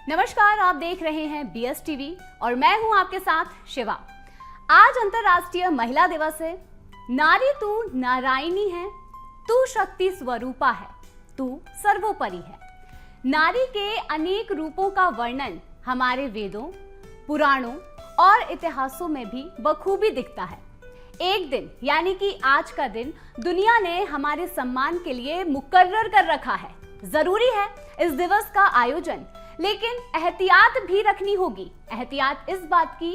नमस्कार, आप देख रहे हैं BS टीवी और मैं हूं आपके साथ शिवा। आज अंतर्राष्ट्रीय महिला दिवस है। नारी तू नारायणी है, तू शक्ति स्वरूपा है, तू सर्वोपरि है। नारी के अनेक रूपों का वर्णन हमारे वेदों, पुराणों और इतिहासों में भी बखूबी दिखता है। एक दिन यानी कि आज का दिन दुनिया ने हमारे सम्मान के लिए मुकर्रर कर रखा है। जरूरी है इस दिवस का आयोजन, लेकिन एहतियात भी रखनी होगी। एहतियात इस बात की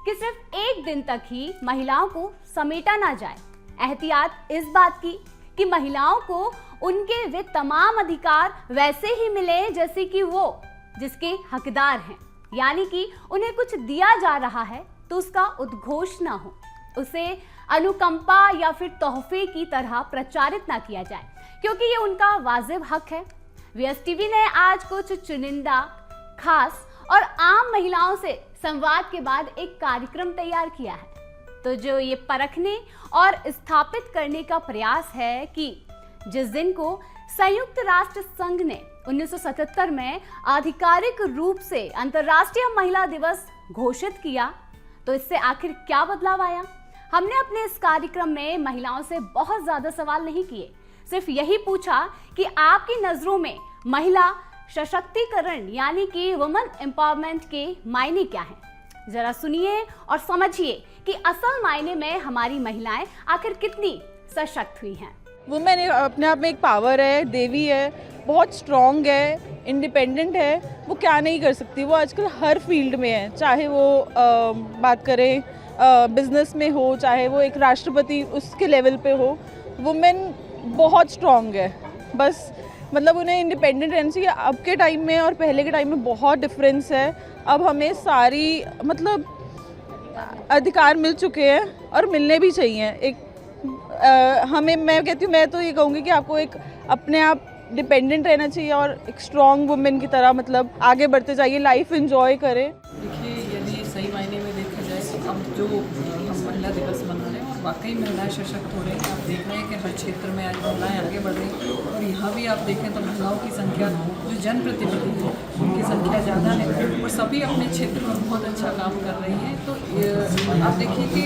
कि सिर्फ एक दिन तक ही महिलाओं को समेटा ना जाए। एहतियात इस बात की कि महिलाओं को उनके वे तमाम अधिकार वैसे ही मिले जैसे कि वो जिसके हकदार हैं, यानी कि उन्हें कुछ दिया जा रहा है तो उसका उद्घोष ना हो, उसे अनुकंपा या फिर तोहफे की तरह प्रचारित ना किया जाए, क्योंकि ये उनका वाजिब हक है। BS टीवी ने आज कुछ चुनिंदा, खास और आम महिलाओं से संवाद के बाद एक कार्यक्रम तैयार किया है, तो जो ये परखने और स्थापित करने का प्रयास है कि जिस दिन को संयुक्त राष्ट्र संघ ने 1977 में आधिकारिक रूप से अंतर्राष्ट्रीय महिला दिवस घोषित किया, तो इससे आखिर क्या बदलाव आया। हमने अपने इस कार्यक्रम में महिलाओं से बहुत ज्यादा सवाल नहीं किए, सिर्फ यही पूछा कि आपकी नजरों में महिला सशक्तिकरण यानी कि वुमेन एम्पावरमेंट के मायने क्या हैं। जरा सुनिए और समझिए कि असल मायने में हमारी महिलाएं आखिर कितनी सशक्त हुई हैं। वुमेन अपने आप में एक पावर है, देवी है, बहुत स्ट्रॉन्ग है, इंडिपेंडेंट है। वो क्या नहीं कर सकती, वो आजकल हर फील्ड में है। चाहे वो बात करें बिजनेस में हो, चाहे वो एक राष्ट्रपति उसके लेवल पे हो, वुमेन बहुत स्ट्रॉन्ग है। बस मतलब उन्हें इंडिपेंडेंट रहना चाहिए। अब के टाइम में और पहले के टाइम में बहुत डिफरेंस है। अब हमें सारी मतलब अधिकार मिल चुके हैं और मिलने भी चाहिए। हमें, मैं कहती हूँ, मैं तो ये कहूँगी कि आपको एक अपने आप डिपेंडेंट रहना चाहिए और एक स्ट्रॉन्ग वुमेन की तरह मतलब आगे बढ़ते जाइए, लाइफ एंजॉय करें। देखिए, यदि सही मायने में देखा जाए तो अब जो हम महिला दिवस मना रहे हैं और वाकई महिलाएं सशक्त हो रही हैं। आप देख रहे हैं कि हर क्षेत्र में आज महिलाएं आगे बढ़ रही हैं और यहाँ भी आप देखें तो महिलाओं की संख्या, जो जनप्रतिनिधि है उनकी संख्या ज़्यादा है और सभी अपने क्षेत्र में बहुत अच्छा काम कर रही हैं। तो आप देखिए कि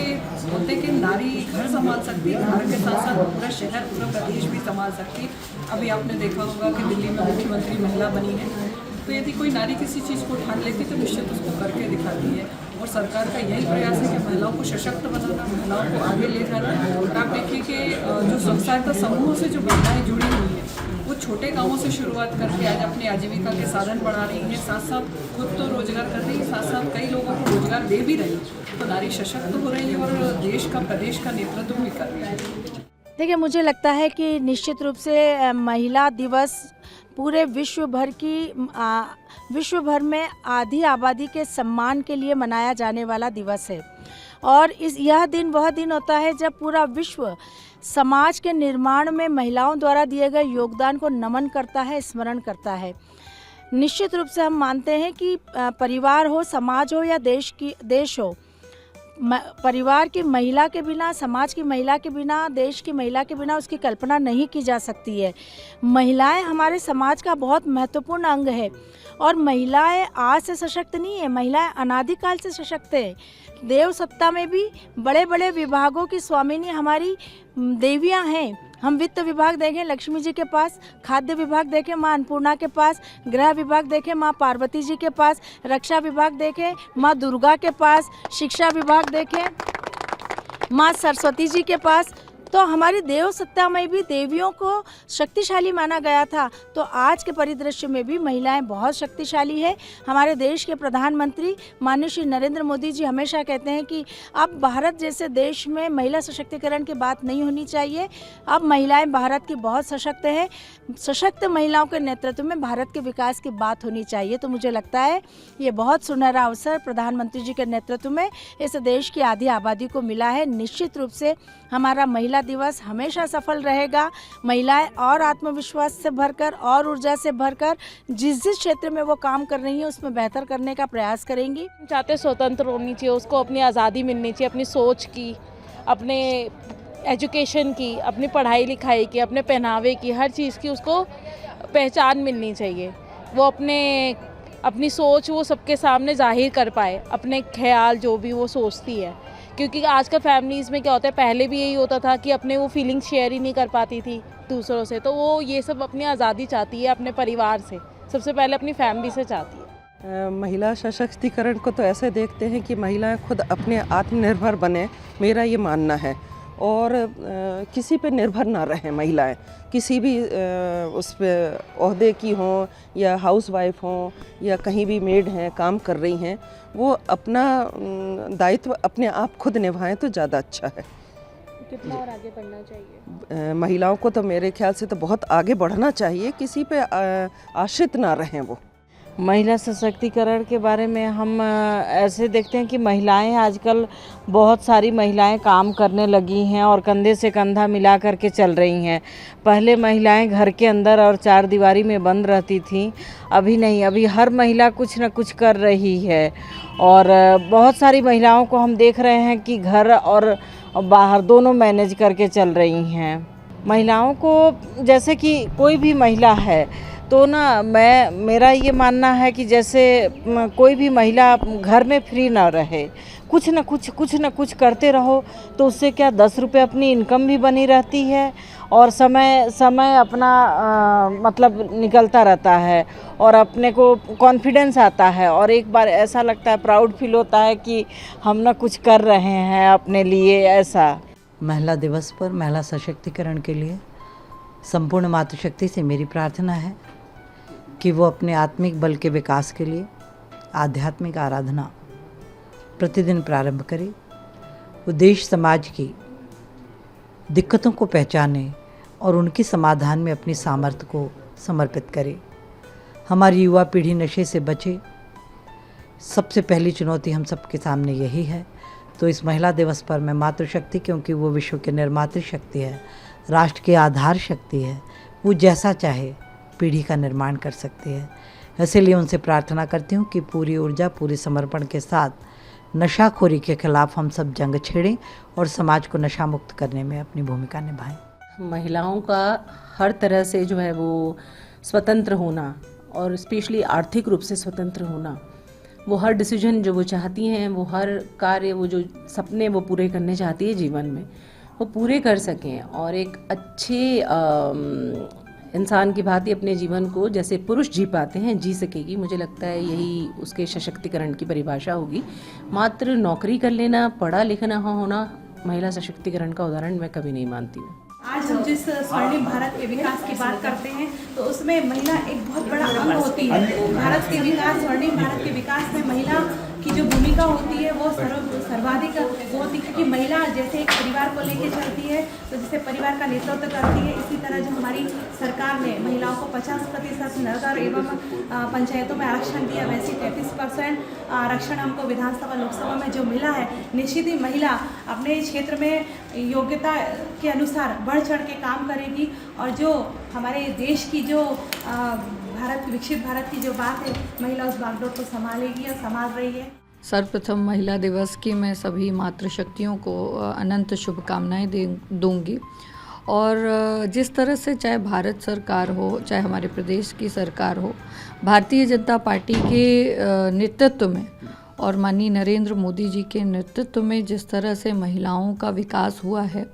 बोलते हैं कि नारी घर संभाल सकती है, घर के साथ साथ पूरा शहर, पूरा प्रदेश भी संभाल सकती है। अभी आपने देखा होगा कि दिल्ली में मुख्यमंत्री महिला बनी है। तो यदि कोई नारी किसी चीज़ को ठान लेती तो निश्चित उसको करके दिखाती है और सरकार का यही प्रयास है कि महिलाओं को सशक्त बनाना, महिलाओं को आगे ले जाना। और आप देखिए कि जो स्वयं सहायता समूहों से जो महिलाएं जुड़ी हुई हैं, वो छोटे कामों से शुरुआत करके आज अपनी आजीविका के साधन बढ़ा रही हैं, साथ साथ खुद तो रोजगार कर रही है, साथ साथ कई लोगों को रोजगार दे भी रही है। तो नारी सशक्त हो रही है और देश का, प्रदेश का नेतृत्व भी कर रही है। देखिए, मुझे लगता है कि निश्चित रूप से महिला दिवस पूरे विश्व भर में आधी आबादी के सम्मान के लिए मनाया जाने वाला दिवस है। और यह दिन वह दिन होता है जब पूरा विश्व समाज के निर्माण में महिलाओं द्वारा दिए गए योगदान को नमन करता है, स्मरण करता है। निश्चित रूप से हम मानते हैं कि परिवार हो, समाज हो या देश हो, परिवार की महिला के बिना, समाज की महिला के बिना, देश की महिला के बिना उसकी कल्पना नहीं की जा सकती है। महिलाएं हमारे समाज का बहुत महत्वपूर्ण अंग है और महिलाएं आज से सशक्त नहीं है, महिलाएं अनादिकाल से सशक्त है। देव सत्ता में भी बड़े बड़े विभागों की स्वामिनी हमारी देवियां हैं। हम वित्त विभाग देखें लक्ष्मी जी के पास, खाद्य विभाग देखें माँ अन्नपूर्णा के पास, गृह विभाग देखें माँ पार्वती जी के पास, रक्षा विभाग देखें माँ दुर्गा के पास, शिक्षा विभाग देखें माँ सरस्वती जी के पास। तो हमारी देव सत्ता में भी देवियों को शक्तिशाली माना गया था। तो आज के परिदृश्य में भी महिलाएं बहुत शक्तिशाली है। हमारे देश के प्रधानमंत्री माननीय श्री नरेंद्र मोदी जी हमेशा कहते हैं कि अब भारत जैसे देश में महिला सशक्तिकरण की बात नहीं होनी चाहिए। अब महिलाएं भारत की बहुत सशक्त है। सशक्त महिलाओं के नेतृत्व में भारत के विकास की बात होनी चाहिए। तो मुझे लगता है ये बहुत सुनहरा अवसर प्रधानमंत्री जी के नेतृत्व में इस देश की आधी आबादी को मिला है। निश्चित रूप से हमारा महिला दिवस हमेशा सफल रहेगा। महिलाएं और आत्मविश्वास से भरकर और ऊर्जा से भरकर जिस क्षेत्र में वो काम कर रही हैं उसमें बेहतर करने का प्रयास करेंगी। चाहते स्वतंत्र होनी चाहिए, उसको अपनी आज़ादी मिलनी चाहिए, अपनी सोच की, अपने एजुकेशन की, अपनी पढ़ाई लिखाई की, अपने पहनावे की, हर चीज़ की उसको पहचान मिलनी चाहिए। वो अपने अपनी सोच वो सबके सामने जाहिर कर पाए, अपने ख्याल जो भी वो सोचती है। क्योंकि आजकल फैमिलीज़ में क्या होता है, पहले भी यही होता था कि अपने वो फीलिंग्स शेयर ही नहीं कर पाती थी दूसरों से, तो वो ये सब अपनी आज़ादी चाहती है अपने परिवार से, सबसे पहले अपनी फैमिली से चाहती है। महिला सशक्तिकरण को तो ऐसे देखते हैं कि महिलाएं खुद अपने आत्मनिर्भर बने, मेरा ये मानना है। और किसी पे निर्भर ना रहें महिलाएं, किसी भी उस पे ओहदे की हों या हाउसवाइफ हों या कहीं भी मेड हैं, काम कर रही हैं, वो अपना दायित्व अपने आप खुद निभाएं तो ज़्यादा अच्छा है। कितना और आगे बढ़ना चाहिए? महिलाओं को तो मेरे ख्याल से तो बहुत आगे बढ़ना चाहिए, किसी पे आश्रित ना रहें वो। महिला सशक्तिकरण के बारे में हम ऐसे देखते हैं कि महिलाएं आजकल बहुत सारी महिलाएं काम करने लगी हैं और कंधे से कंधा मिला करके चल रही हैं। पहले महिलाएं घर के अंदर और चार दीवारी में बंद रहती थीं, अभी नहीं, अभी हर महिला कुछ न कुछ कर रही है। और बहुत सारी महिलाओं को हम देख रहे हैं कि घर और बाहर दोनों मैनेज करके चल रही हैं। महिलाओं को, जैसे कि कोई भी महिला है तो ना, मेरा ये मानना है कि जैसे कोई भी महिला घर में फ्री ना रहे, कुछ न कुछ करते रहो, तो उससे क्या 10 रुपये अपनी इनकम भी बनी रहती है और समय अपना मतलब निकलता रहता है और अपने को कॉन्फिडेंस आता है और एक बार ऐसा लगता है, प्राउड फील होता है कि हम ना कुछ कर रहे हैं अपने लिए। ऐसा महिला दिवस पर महिला सशक्तिकरण के लिए संपूर्ण मातृशक्ति से मेरी प्रार्थना है कि वो अपने आत्मिक बल के विकास के लिए आध्यात्मिक आराधना प्रतिदिन प्रारंभ करे। वो देश समाज की दिक्कतों को पहचाने और उनके समाधान में अपनी सामर्थ्य को समर्पित करे। हमारी युवा पीढ़ी नशे से बचे, सबसे पहली चुनौती हम सबके सामने यही है। तो इस महिला दिवस पर मैं मातृशक्ति, क्योंकि वो विश्व के निर्मातृ शक्ति है, राष्ट्र की आधार शक्ति है, वो जैसा चाहे पीढ़ी का निर्माण कर सकती है, इसलिए उनसे प्रार्थना करती हूँ कि पूरी ऊर्जा, पूरे समर्पण के साथ नशाखोरी के खिलाफ हम सब जंग छेड़ें और समाज को नशा मुक्त करने में अपनी भूमिका निभाएं। महिलाओं का हर तरह से जो है वो स्वतंत्र होना और स्पेशली आर्थिक रूप से स्वतंत्र होना, वो हर डिसीजन जो वो चाहती हैं, वो हर कार्य, वो जो सपने वो पूरे करने चाहती है जीवन में, वो पूरे कर सकें और एक अच्छे इंसान की भांति अपने जीवन को जैसे पुरुष जी पाते हैं जी सकेगी। मुझे लगता है यही उसके सशक्तिकरण की परिभाषा होगी। मात्र नौकरी कर लेना, पढ़ा लिखना होना महिला सशक्तिकरण का उदाहरण मैं कभी नहीं मानती हूँ। आज हम जिस स्वर्णिम भारत के विकास की बात करते हैं तो उसमें महिला एक बहुत बड़ा अंग होती है। भारत के विकास, स्वर्णिम भारत के विकास में महिला की जो भूमिका होती है वो सर्वाधिक होती है, क्योंकि महिला जैसे एक परिवार को लेके चलती है, तो जैसे परिवार का नेतृत्व करती है, इसी तरह जो हमारी सरकार ने महिलाओं को 50% नगर एवं पंचायतों में आरक्षण दिया, वैसे 33% आरक्षण हमको विधानसभा लोकसभा में जो मिला है। निश्चित ही महिला अपने क्षेत्र में योग्यता के अनुसार बढ़ चढ़ के काम करेगी और जो हमारे देश की जो विकसित भारत की जो बात है, महिला उस बागडोर को संभालेगी और संभाल रही है। सर्वप्रथम महिला दिवस की मैं सभी मातृशक्तियों को अनंत शुभकामनाएं दूंगी। और जिस तरह से चाहे भारत सरकार हो, चाहे हमारे प्रदेश की सरकार हो, भारतीय जनता पार्टी के नेतृत्व में और माननीय नरेंद्र मोदी जी के नेतृत्व में जिस तरह से महिलाओं का विकास हुआ है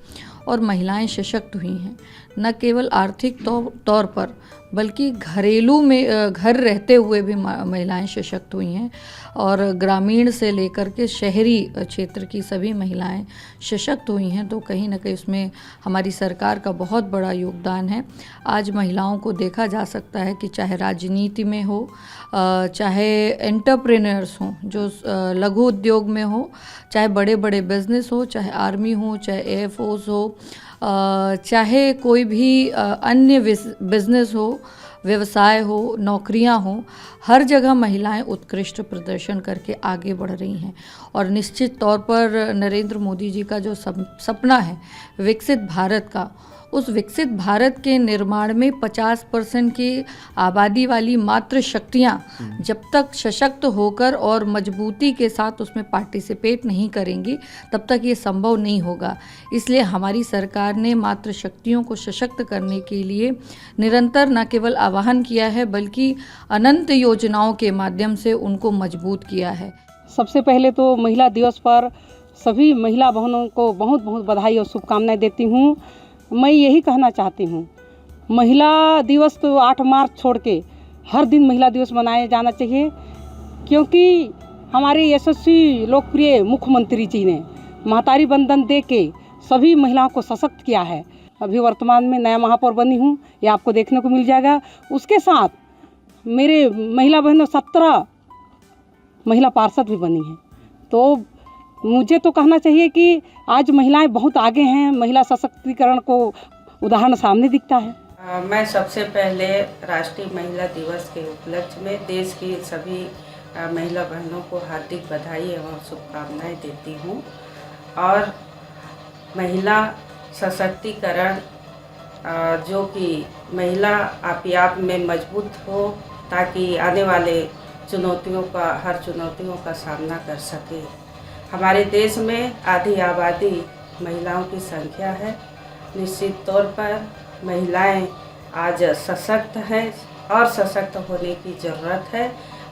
और महिलाएं सशक्त हुई हैं, न केवल आर्थिक तौर पर बल्कि घरेलू में घर रहते हुए भी महिलाएं सशक्त हुई हैं और ग्रामीण से लेकर के शहरी क्षेत्र की सभी महिलाएं सशक्त हुई हैं। तो कहीं ना कहीं उसमें हमारी सरकार का बहुत बड़ा योगदान है। आज महिलाओं को देखा जा सकता है कि चाहे राजनीति में हो, चाहे एंटरप्रेन्योर्स हों जो लघु उद्योग में हो, चाहे बड़े बड़े बिजनेस हो, चाहे आर्मी हो, चाहे एयरफोर्स हो, चाहे कोई भी अन्य बिजनेस हो, व्यवसाय हो, नौकरियां हो, हर जगह महिलाएं उत्कृष्ट प्रदर्शन करके आगे बढ़ रही हैं। और निश्चित तौर पर नरेंद्र मोदी जी का जो सपना है विकसित भारत का, उस विकसित भारत के निर्माण में 50% की आबादी वाली मातृशक्तियाँ जब तक सशक्त होकर और मजबूती के साथ उसमें पार्टिसिपेट नहीं करेंगी तब तक ये संभव नहीं होगा। इसलिए हमारी सरकार ने मातृशक्तियों को सशक्त करने के लिए निरंतर न केवल आह्वान किया है बल्कि अनंत योजनाओं के माध्यम से उनको मजबूत किया है। सबसे पहले तो महिला दिवस पर सभी महिला बहनों को बहुत बहुत बधाई और शुभकामनाएं देती हूँ। मैं यही कहना चाहती हूँ, महिला दिवस तो 8 मार्च छोड़ के हर दिन महिला दिवस मनाया जाना चाहिए, क्योंकि हमारे यशस्वी लोकप्रिय मुख्यमंत्री जी ने महतारी बंधन दे के सभी महिलाओं को सशक्त किया है। अभी वर्तमान में नया महापौर बनी हूँ, ये आपको देखने को मिल जाएगा। उसके साथ मेरे महिला बहनों 17 महिला पार्षद भी बनी हैं। तो मुझे तो कहना चाहिए कि आज महिलाएं बहुत आगे हैं, महिला सशक्तिकरण को उदाहरण सामने दिखता है। मैं सबसे पहले राष्ट्रीय महिला दिवस के उपलक्ष्य में देश की सभी महिला बहनों को हार्दिक बधाई एवं शुभकामनाएं देती हूं। और महिला सशक्तिकरण जो कि महिला आप में मजबूत हो ताकि आने वाले हर चुनौतियों का सामना कर सके। हमारे देश में आधी आबादी महिलाओं की संख्या है। निश्चित तौर पर महिलाएं आज सशक्त हैं और सशक्त होने की ज़रूरत है।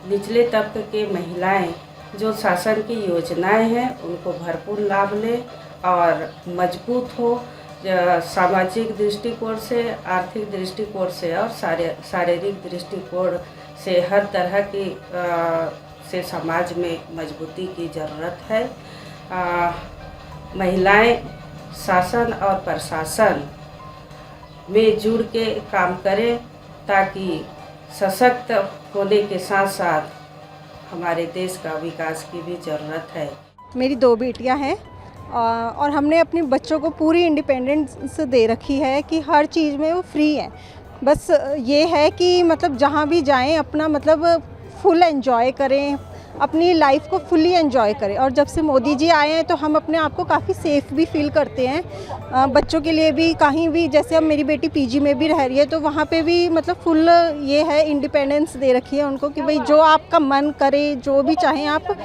निचले तबके के महिलाएं जो शासन की योजनाएं हैं उनको भरपूर लाभ लें और मजबूत हो, सामाजिक दृष्टिकोण से, आर्थिक दृष्टिकोण से और शारीरिक दृष्टिकोण से हर तरह की से समाज में मजबूती की ज़रूरत है। महिलाएं शासन और प्रशासन में जुड़ के काम करें ताकि सशक्त होने के साथ साथ हमारे देश का विकास की भी ज़रूरत है। मेरी 2 बेटियां हैं और हमने अपने बच्चों को पूरी इंडिपेंडेंस दे रखी है कि हर चीज़ में वो फ्री हैं। बस ये है कि मतलब जहाँ भी जाएं अपना मतलब फुल एंजॉय करें, अपनी लाइफ को फुली एंजॉय करें। और जब से मोदी जी आए हैं तो हम अपने आप को काफ़ी सेफ़ भी फील करते हैं। बच्चों के लिए भी कहीं भी, जैसे अब मेरी बेटी पीजी में भी रह रही है तो वहाँ पे भी मतलब फुल ये है इंडिपेंडेंस दे रखी है उनको कि भाई जो आपका मन करे, जो भी चाहें आप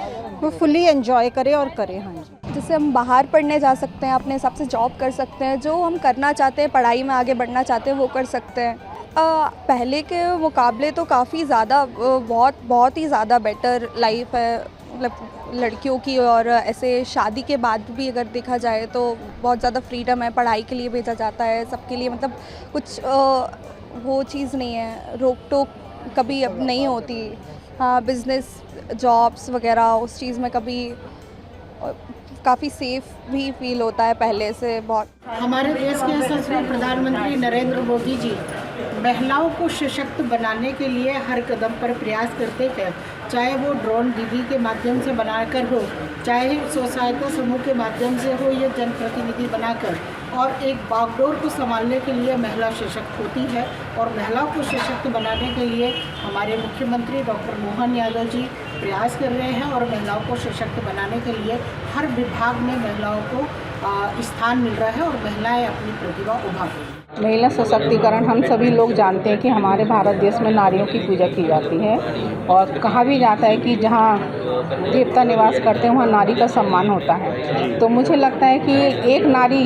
वो फुली एंजॉय करें और करें। हाँ जी, जैसे हम बाहर पढ़ने जा सकते हैं, अपने हिसाब से जॉब कर सकते हैं, जो हम करना चाहते हैं, पढ़ाई में आगे बढ़ना चाहते हैं वो कर सकते हैं। पहले के मुकाबले तो काफ़ी ज़्यादा बहुत ही ज़्यादा बेटर लाइफ है मतलब लड़कियों की। और ऐसे शादी के बाद भी अगर देखा जाए तो बहुत ज़्यादा फ्रीडम है, पढ़ाई के लिए भेजा जाता है सबके लिए, मतलब कुछ वो चीज़ नहीं है, रोक टोक कभी अब नहीं होती। हाँ, बिज़नेस जॉब्स वगैरह उस चीज़ में कभी काफ़ी सेफ भी फील होता है पहले से बहुत। हमारे देश के यशस्वी प्रधानमंत्री नरेंद्र मोदी जी महिलाओं को सशक्त बनाने के लिए हर कदम पर प्रयास करते थे, चाहे वो ड्रोन दीदी के माध्यम से बनाकर हो, चाहे स्व सहायता समूह के माध्यम से हो या जनप्रतिनिधि बनाकर। और एक बागडोर को संभालने के लिए महिला सशक्त होती है और महिलाओं को सशक्त बनाने के लिए हमारे मुख्यमंत्री डॉक्टर मोहन यादव जी प्रयास कर रहे हैं और महिलाओं को सशक्त बनाने के लिए हर विभाग में महिलाओं को स्थान मिल रहा है और महिलाएं अपनी प्रतिभा उभार रही हैं। महिला सशक्तिकरण हम सभी लोग जानते हैं कि हमारे भारत देश में नारियों की पूजा की जाती है और कहा भी जाता है कि जहाँ देवता निवास करते हैं वहाँ नारी का सम्मान होता है। तो मुझे लगता है कि एक नारी,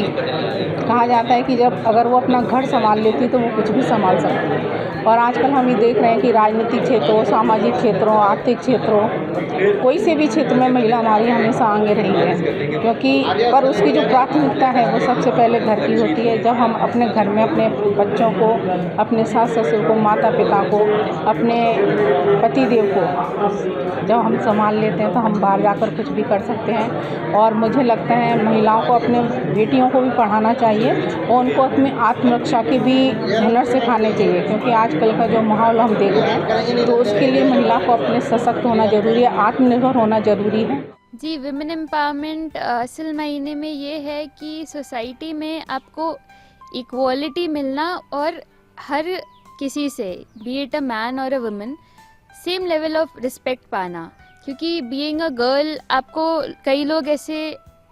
कहा जाता है कि जब अगर वो अपना घर संभाल लेती तो वो कुछ भी संभाल सकती है। और आजकल हम ये देख रहे हैं कि राजनीतिक क्षेत्रों, सामाजिक क्षेत्रों, आर्थिक क्षेत्रों, कोई से भी क्षेत्र में महिला नारी हमेशा आगे रही है, क्योंकि पर उसकी जो प्राथमिकता है वो सबसे पहले घर की होती है। जब हम अपने घर में अपने बच्चों को, अपने सास ससुर को, माता पिता को, अपने पतिदेव को जब हम संभाल लेते हैं तो हम बाहर जाकर कुछ भी कर सकते हैं। और मुझे लगता है महिलाओं को, अपने बेटियों को भी पढ़ाना चाहिए और उनको अपनी आत्मरक्षा के भी हुनर सिखाने चाहिए, क्योंकि आजकल का जो माहौल हम देख रहे हैं तो उसके लिए महिला को अपने सशक्त होना ज़रूरी है, आत्मनिर्भर होना ज़रूरी है। जी, विमेन एम्पावरमेंट असल मायने में ये है कि सोसाइटी में आपको इक्वालिटी मिलना और हर किसी से, बी इट अ मैन और a woman, same level of respect पाना। क्योंकि बीइंग अ गर्ल आपको कई लोग ऐसे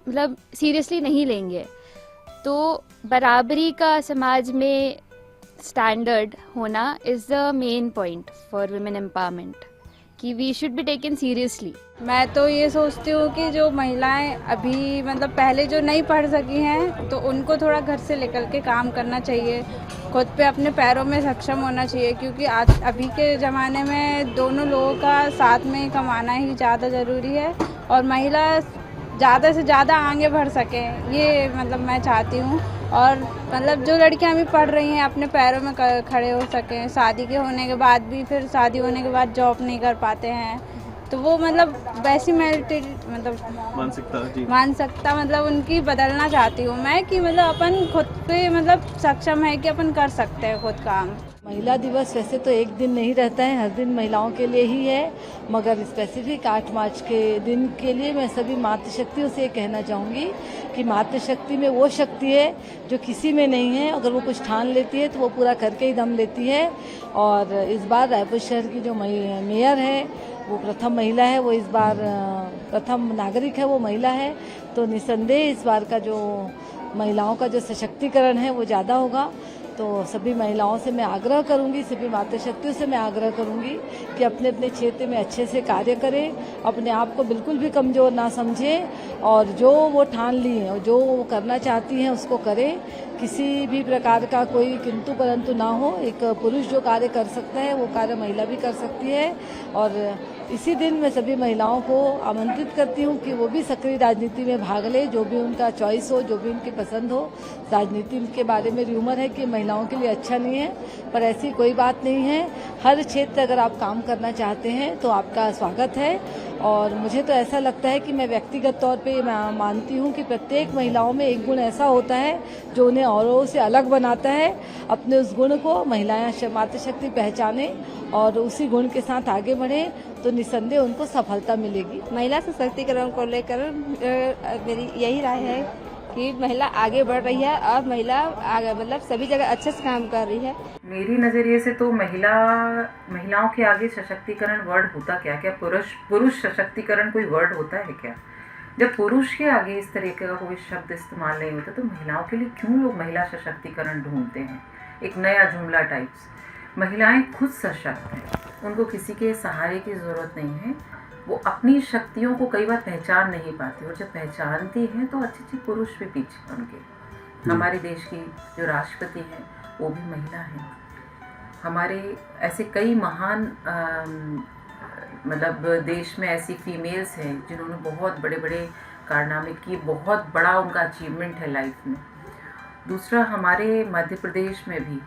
मतलब सीरियसली नहीं लेंगे, तो बराबरी का समाज में स्टैंडर्ड होना is the main point for women empowerment, कि we should be taken seriously. मैं तो ये सोचती हूँ कि जो महिलाएं अभी मतलब पहले जो नहीं पढ़ सकी हैं तो उनको थोड़ा घर से निकल के काम करना चाहिए, खुद पे अपने पैरों में सक्षम होना चाहिए, क्योंकि आज अभी के ज़माने में दोनों लोगों का साथ में कमाना ही ज़्यादा ज़रूरी है और महिला ज़्यादा से ज़्यादा आगे बढ़ सकें, ये मतलब मैं चाहती हूँ। और मतलब जो लड़कियां भी पढ़ रही हैं अपने पैरों में खड़े हो सकें, शादी के होने के बाद भी फिर शादी होने के बाद जॉब नहीं कर पाते हैं तो वो मतलब वैसी मतलब मानसिकता मतलब उनकी बदलना चाहती हूँ मैं, कि मतलब अपन खुद पे मतलब सक्षम है कि अपन कर सकते हैं खुद काम। महिला दिवस वैसे तो एक दिन नहीं रहता है, हर दिन महिलाओं के लिए ही है, मगर स्पेसिफिक 8 मार्च के दिन के लिए मैं सभी मातृशक्तियों से कहना चाहूँगी कि मातृशक्ति में वो शक्ति है जो किसी में नहीं है। अगर वो कुछ ठान लेती है तो वो पूरा करके ही दम लेती है। और इस बार रायपुर शहर की जो मेयर है वो प्रथम महिला है, वो इस बार प्रथम नागरिक है, वो महिला है। तो निसंदेह इस बार का जो महिलाओं का जो सशक्तिकरण है वो ज़्यादा होगा। तो सभी महिलाओं से मैं आग्रह करूंगी, सभी मातृशक्तियों से मैं आग्रह करूंगी कि अपने अपने क्षेत्र में अच्छे से कार्य करें, अपने आप को बिल्कुल भी कमज़ोर ना समझें और जो वो ठान ली हैं और जो वो करना चाहती हैं उसको करें। किसी भी प्रकार का कोई किंतु परंतु ना हो। एक पुरुष जो कार्य कर सकता है वो कार्य महिला भी कर सकती है। और इसी दिन मैं सभी महिलाओं को आमंत्रित करती हूँ कि वो भी सक्रिय राजनीति में भाग ले, जो भी उनका चॉइस हो, जो भी उनकी पसंद हो। राजनीति के बारे में र्यूमर है कि महिलाओं के लिए अच्छा नहीं है, पर ऐसी कोई बात नहीं है। हर क्षेत्र अगर आप काम करना चाहते हैं तो आपका स्वागत है। और मुझे तो ऐसा लगता है कि मैं व्यक्तिगत तौर पे मानती हूँ कि प्रत्येक महिलाओं में एक गुण ऐसा होता है जो उन्हें औरों से अलग बनाता है। अपने उस गुण को महिलाएं मातृशक्ति पहचाने और उसी गुण के साथ आगे बढ़े तो निसंदेह उनको सफलता मिलेगी। महिला सशक्तिकरण को लेकर मेरी यही राय है कि महिला आगे बढ़ रही है और महिला आगे मतलब सभी जगह अच्छे से काम कर रही है। मेरी नज़रिए से तो महिलाओं के आगे सशक्तिकरण वर्ड होता क्या पुरुष सशक्तिकरण कोई वर्ड होता है क्या? जब पुरुष के आगे इस तरीके का कोई शब्द इस्तेमाल नहीं होता तो महिलाओं के लिए क्यों लोग महिला सशक्तिकरण ढूंढते हैं? एक नया जुमला टाइप्स। महिलाएं खुद सशक्त हैं, उनको किसी के सहारे की ज़रूरत नहीं है। वो अपनी शक्तियों को कई बार पहचान नहीं पाती और जब पहचानती हैं तो अच्छी पुरुष भी पीछे उनके। हमारे देश की जो राष्ट्रपति हैं वो भी महिला हैं। हमारे ऐसे कई महान मतलब देश में ऐसी फीमेल्स हैं जिन्होंने बहुत बड़े बड़े कारनामे किए, बहुत बड़ा उनका अचीवमेंट है लाइफ में। दूसरा, हमारे मध्य प्रदेश में भी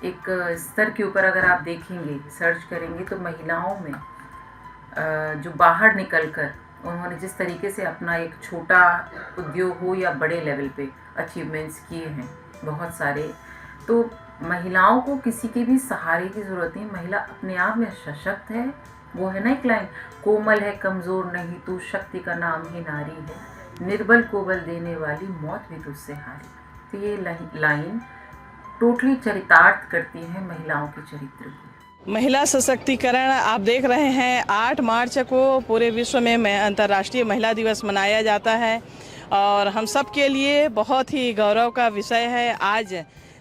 एक स्तर के ऊपर अगर आप देखेंगे, सर्च करेंगे तो महिलाओं में जो बाहर निकलकर उन्होंने जिस तरीके से अपना एक छोटा उद्योग हो या बड़े लेवल पे अचीवमेंट्स किए हैं बहुत सारे, तो महिलाओं को किसी के भी सहारे की ज़रूरत नहीं। महिला अपने आप में सशक्त है। वो है ना एक लाइन, कोमल है कमज़ोर नहीं तू, शक्ति का नाम ही नारी है, निर्बल को बल देने वाली मौत भी तुझसे हारी। तो ये लाइन टोटली चरितार्थ करती है महिलाओं के चरित्र को। महिला सशक्तिकरण आप देख रहे हैं 8 मार्च को पूरे विश्व में अंतर्राष्ट्रीय महिला दिवस मनाया जाता है और हम सब के लिए बहुत ही गौरव का विषय है। आज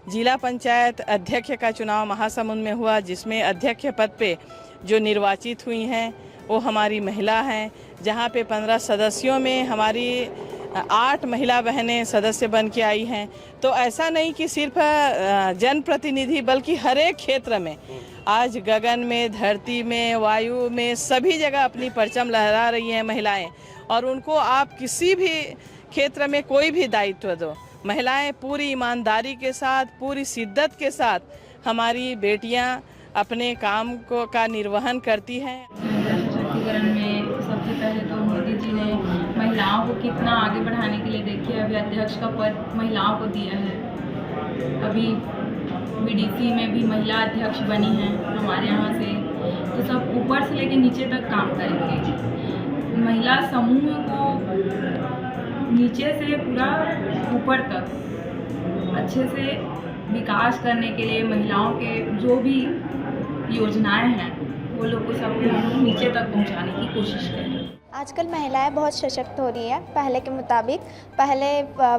जिला पंचायत अध्यक्ष का चुनाव महासमुंद में हुआ, जिसमें अध्यक्ष पद पे जो निर्वाचित हुई हैं वो हमारी महिला हैं। जहां पे 15 सदस्यों में हमारी 8 महिला बहनें सदस्य बन के आई हैं। तो ऐसा नहीं कि सिर्फ जनप्रतिनिधि बल्कि हर एक क्षेत्र में आज गगन में, धरती में, वायु में, सभी जगह अपनी परचम लहरा रही हैं महिलाएं। और उनको आप किसी भी क्षेत्र में कोई भी दायित्व दो, महिलाएं पूरी ईमानदारी के साथ, पूरी शिद्दत के साथ हमारी बेटियां अपने काम का निर्वहन करती हैं। सशक्तिकरण में सबसे पहले तो मोदी जी ने महिलाओं को कितना आगे बढ़ाने के लिए देखिए अभी अध्यक्ष का पद महिलाओं को दिया है। अभी बीडीसी में भी महिला अध्यक्ष बनी हैं हमारे यहाँ से। तो सब ऊपर से लेकर नीचे तक काम करेंगे। महिला समूह को नीचे से पूरा ऊपर तक अच्छे से विकास करने के लिए महिलाओं के जो भी योजनाएं हैं वो लोग को सब नीचे तक पहुंचाने की कोशिश करें। आजकल महिलाएं बहुत सशक्त हो रही हैं पहले के मुताबिक। पहले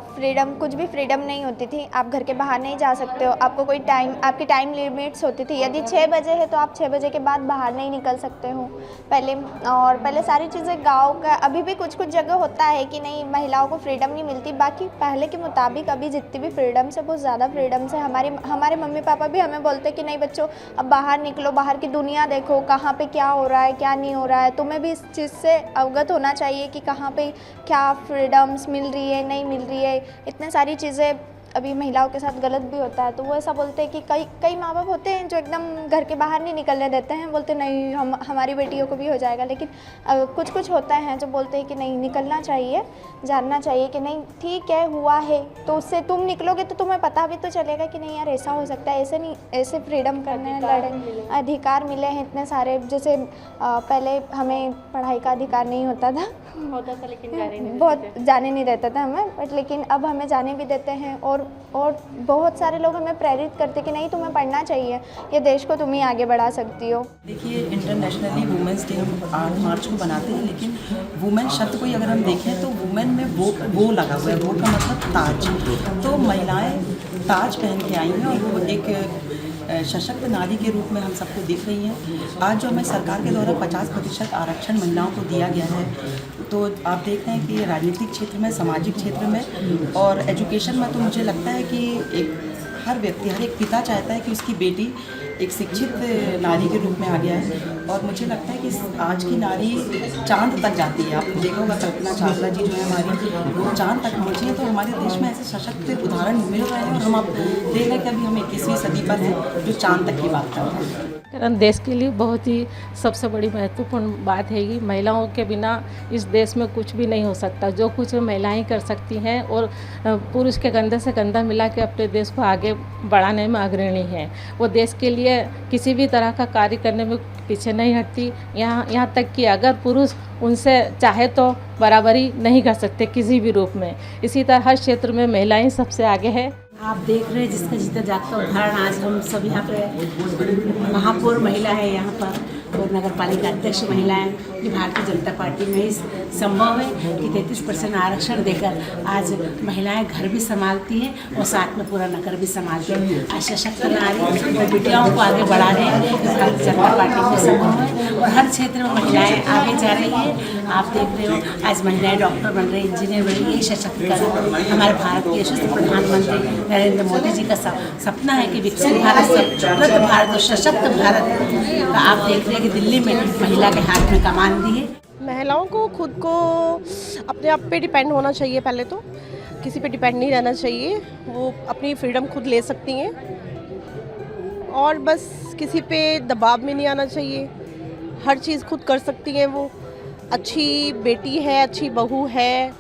फ्रीडम, कुछ भी फ्रीडम नहीं होती थी। आप घर के बाहर नहीं जा सकते हो, आपको कोई टाइम, आपकी टाइम लिमिट्स होती थी। यदि 6 बजे है तो आप 6 बजे के बाद बाहर नहीं निकल सकते हो पहले सारी चीज़ें गांव का, अभी भी कुछ कुछ जगह होता है कि नहीं, महिलाओं को फ्रीडम नहीं मिलती। बाकी पहले के मुताबिक अभी जितनी भी फ्रीडम्स है बहुत ज़्यादा फ्रीडम्स है। हमारे मम्मी पापा भी हमें बोलते कि नहीं बच्चों, अब बाहर निकलो, बाहर की दुनिया देखो, कहाँ पे क्या हो रहा है क्या नहीं हो रहा है। तुम्हें भी इस चीज़ से अवगत होना चाहिए कि कहाँ पे क्या फ्रीडम्स मिल रही है नहीं मिल रही है। इतने सारी चीज़ें अभी महिलाओं के साथ गलत भी होता है। तो वो ऐसा बोलते हैं कि कई माँ बाप होते हैं जो एकदम घर के बाहर नहीं निकलने देते हैं, बोलते नहीं हमारी बेटियों को भी हो जाएगा। लेकिन कुछ कुछ होता है जो बोलते हैं कि नहीं, निकलना चाहिए, जानना चाहिए कि नहीं ठीक है, हुआ है तो उससे तुम निकलोगे तो तुम्हें पता भी तो चलेगा कि नहीं यार ऐसा हो सकता है, ऐसे नहीं, ऐसे फ्रीडम करने लड़े, अधिकार मिले हैं इतने सारे। जैसे पहले हमें पढ़ाई का अधिकार नहीं होता था लेकिन जाने नहीं देता था हमें, बट लेकिन अब हमें जाने भी देते हैं। और बहुत सारे लोग हमें प्रेरित करते कि नहीं तुम्हें पढ़ना चाहिए, ये देश को तुम ही आगे बढ़ा सकती हो। देखिए, इंटरनेशनली वुमेंस डे हम 8 मार्च को बनाते हैं, लेकिन वुमेन शब्द को अगर हम देखें तो वुमेन में वो लगा हुआ है, वो का मतलब ताज। तो महिलाएं ताज पहन के आई हैं और वो एक सशक्त नारी के रूप में हम सबको दिख रही हैं। आज जो हमें सरकार के द्वारा 50% आरक्षण महिलाओं को दिया गया है, तो आप देख रहे हैं कि राजनीतिक क्षेत्र में, सामाजिक क्षेत्र में और एजुकेशन में, तो मुझे लगता है कि हर व्यक्ति, हर एक पिता चाहता है कि उसकी बेटी एक शिक्षित नारी के रूप में आ गया है। और मुझे लगता है कि आज की नारी चांद तक जाती है। आपने देखा होगा कल्पना चावला जी जो है हमारी, वो चांद तक पहुँची है। तो हमारे देश में ऐसे सशक्त उदाहरण मिल रहे हैं और हम आप देख रहे हैं कि अभी हम 21वीं सदी पर हैं जो चांद तक की बात कर रहे हैं। देश के लिए बहुत ही सबसे बड़ी महत्वपूर्ण बात है कि महिलाओं के बिना इस देश में कुछ भी नहीं हो सकता। जो कुछ महिलाएं कर सकती हैं और पुरुष के कंधे से कंधा मिला के अपने देश को आगे बढ़ाने में अग्रणी हैं। वो देश के लिए किसी भी तरह का कार्य करने में पीछे नहीं हटती। यहाँ तक कि अगर पुरुष उनसे चाहे तो बराबरी नहीं कर सकते किसी भी रूप में। इसी तरह हर क्षेत्र में महिलाएं सबसे आगे है। आप देख रहे हैं जिसका जीता जागता उदाहरण आज हम सब यहाँ पे महापौर महिला है यहाँ पर और नगर पालिका अध्यक्ष महिलाएं, ये भारतीय जनता पार्टी में ही संभव है कि 33% आरक्षण देकर आज महिलाएं घर भी संभालती हैं और साथ में पूरा नगर भी संभालती हैं। आज सशक्त नारी और बेटियों को आगे बढ़ा रहे हैं, भारतीय जनता पार्टी में संभव है और हर क्षेत्र में महिलाएं आगे जा रही हैं। आप देख रहे हो आज महिलाएं डॉक्टर बन रही, इंजीनियर बन रही। यही सशक्तिकरण हमारे भारत के यशस्वी प्रधानमंत्री नरेंद्र मोदी जी का सपना है कि विकसित भारत से समृद्ध भारत और सशक्त भारत का। आप देख रहे हैं कि दिल्ली में महिला के हाथ में कमान दी है। महिलाओं को खुद को अपने आप पे डिपेंड होना चाहिए। पहले तो किसी पे डिपेंड नहीं रहना चाहिए, वो अपनी फ्रीडम खुद ले सकती हैं और बस किसी पे दबाव में नहीं आना चाहिए। हर चीज़ खुद कर सकती हैं, वो अच्छी बेटी है, अच्छी बहू है,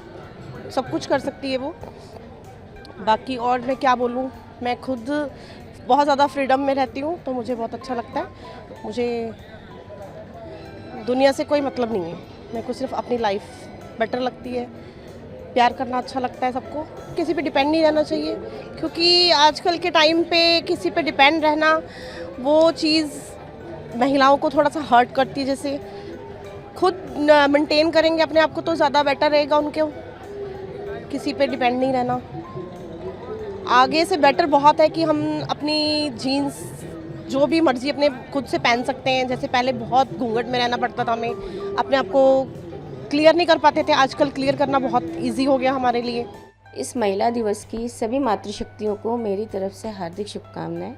सब कुछ कर सकती है वो। बाकी और मैं क्या बोलूँ, मैं खुद बहुत ज़्यादा फ्रीडम में रहती हूँ तो मुझे बहुत अच्छा लगता है। मुझे दुनिया से कोई मतलब नहीं है, मेरे को सिर्फ अपनी लाइफ बेटर लगती है। प्यार करना अच्छा लगता है सबको, किसी पे डिपेंड नहीं रहना चाहिए क्योंकि आजकल के टाइम पे किसी पे डिपेंड रहना वो चीज़ महिलाओं को थोड़ा सा हर्ट करती है। जैसे खुद मेंटेन करेंगे अपने आप को तो ज़्यादा बेटर रहेगा उनके, किसी पे डिपेंड नहीं रहना। आगे से बेटर बहुत है कि हम अपनी जीन्स जो भी मर्जी अपने खुद से पहन सकते हैं। जैसे पहले बहुत घूंघट में रहना पड़ता था, हमें अपने आप को क्लियर नहीं कर पाते थे, आजकल क्लियर करना बहुत इजी हो गया हमारे लिए। इस महिला दिवस की सभी मातृशक्तियों को मेरी तरफ से हार्दिक शुभकामनाएं।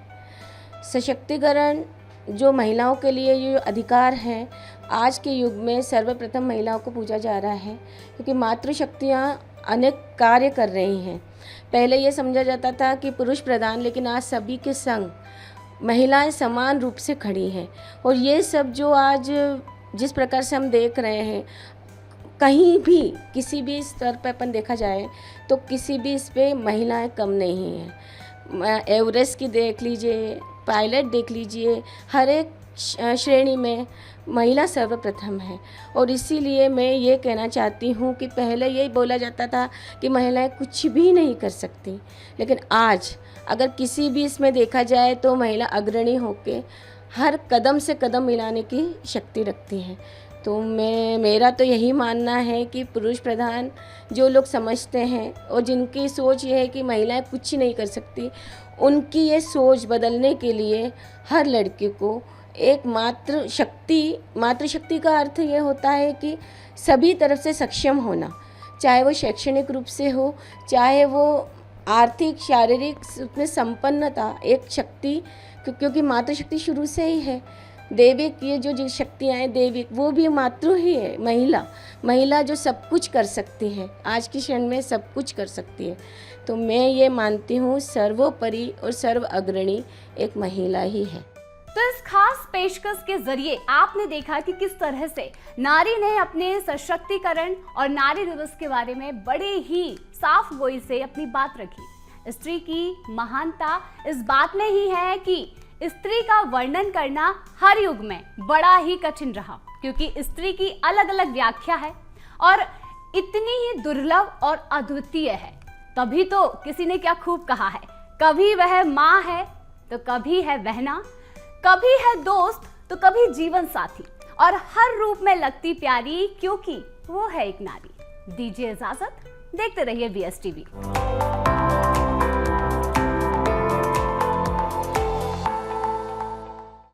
सशक्तिकरण जो महिलाओं के लिए ये अधिकार हैं, आज के युग में सर्वप्रथम महिलाओं को पूजा जा रहा है क्योंकि मातृशक्तियाँ अनेक कार्य कर रही हैं। पहले ये समझा जाता था कि पुरुष प्रधान, लेकिन आज सभी के संग महिलाएं समान रूप से खड़ी हैं। और ये सब जो आज जिस प्रकार से हम देख रहे हैं, कहीं भी किसी भी स्तर पर अपन देखा जाए तो किसी भी इस पे महिलाएं कम नहीं हैं। एवरेस्ट की देख लीजिए, पायलट देख लीजिए, हर एक श्रेणी में महिला सर्वप्रथम है। और इसीलिए मैं ये कहना चाहती हूँ कि पहले यही बोला जाता था कि महिलाएं कुछ भी नहीं कर सकती, लेकिन आज अगर किसी भी इसमें देखा जाए तो महिला अग्रणी होकर हर कदम से कदम मिलाने की शक्ति रखती हैं। तो मेरा तो यही मानना है कि पुरुष प्रधान जो लोग समझते हैं और जिनकी सोच ये है कि महिलाएं कुछ नहीं कर सकती, उनकी ये सोच बदलने के लिए हर लड़के को एक मातृशक्ति का अर्थ ये होता है कि सभी तरफ से सक्षम होना, चाहे वो शैक्षणिक रूप से हो, चाहे वो आर्थिक शारीरिक में संपन्नता, एक शक्ति, क्योंकि मातृशक्ति शुरू से ही है। दैविक ये जो शक्तियाँ हैं दैविक, वो भी मातृ ही है। महिला जो सब कुछ कर सकती है, आज की क्षण में सब कुछ कर सकती है। तो मैं ये मानती हूँ सर्वोपरि और सर्व अग्रणी एक महिला ही है। तो इस खास पेशकश के जरिए आपने देखा कि किस तरह से नारी ने अपने सशक्तिकरण और नारी दिवस के बारे में बड़े ही साफ गोई से अपनी बात रखी। स्त्री की महानता इस बात में ही है कि स्त्री का वर्णन करना हर युग में बड़ा ही कठिन रहा, क्योंकि स्त्री की अलग अलग व्याख्या है और इतनी ही दुर्लभ और अद्वितीय है। तभी तो किसी ने क्या खूब कहा है, कभी वह माँ है तो कभी है बहना, कभी है दोस्त तो कभी जीवन साथी, और हर रूप में लगती प्यारी क्योंकि वो है एक नारी। दीजिए इजाजत, देखते रहिए BSTV।